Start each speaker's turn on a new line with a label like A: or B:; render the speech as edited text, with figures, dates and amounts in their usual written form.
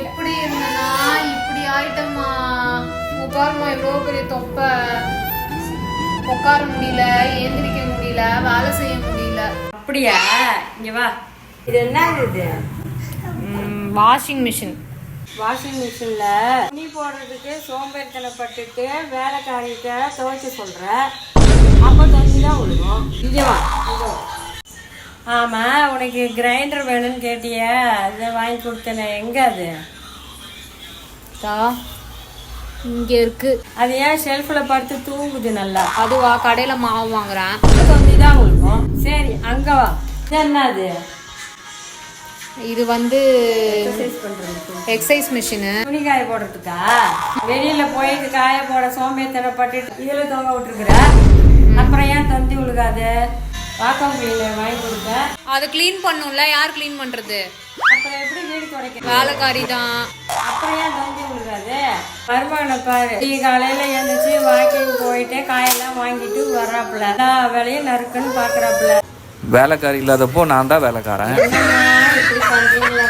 A: எப்படி இருந்தனா இப்படி ஆயிட்டமா. உட்காரமா, இவ்வளோ பெரிய தொப்பை, உட்கார முடியல, எந்திரிக்க முடியல, வேலை செய்ய முடியல.
B: அப்படியா? இங்க வா. இது என்ன இது?
A: Washing machine.
B: வாஷிங் மிஷின்ல துணி போடுறதுக்கு சோம்பேறித்தனப்பட்டுட்டு வேலைக்காரிட்ட துவைக்க சொல்ற. அப்போ துணி தான் விழுகும். இங்க வா. ஆமா, உனக்கு கிரைண்டர் வேணும்னு கேட்டிய, அதை வாங்கி கொடுத்தேனே. எங்க அது?
A: இங்க இருக்கு.
B: அது ஏன் ஷெல்ஃபில் படுத்து தூங்குது நல்லா?
A: அதுவா, கடையில மாவு வாங்குறேன்.
B: துணி தான் விழுகும். சரி, அங்க வா. இது என்ன அது?
A: இது வந்து
B: எக்ஸசைஸ் பண்றதுக்கு
A: எக்ஸசைஸ் மிஷினு.
B: துணி காய போடுறதுக்கா? வெளியில போயிட்டு காய போட சோம்பேறித்தனப்பட்டு இதுல தொங்க விட்டுருக்குற. அப்புறம் ஏன் தந்தி விழுகாது? வாக்கம் கிளீனர் வாங்கி கொடுக்க.
A: அதை கிளீன் பண்ணும்ல, யார் கிளீன் பண்றது?
B: அப்புறம் எப்படி வீடு துடைக்க?
A: வேலைக்காரி தான்.
B: அப்புறம் ஏன் தந்தி விழுகாது? மருமகனை பாரு, காலையில எழுந்திரிச்சு வாக்கிங் போயிட்டு காயெல்லாம் வாங்கிட்டு வர்றாப்புல, எல்லா வேலையும் நறுக்குன்னு பாக்குறாப்புல.
C: வேலைக்காரி இல்லாதப்போ நான் தான் வேலைக்காரன்.
B: இப்படி பண்றீங்களா?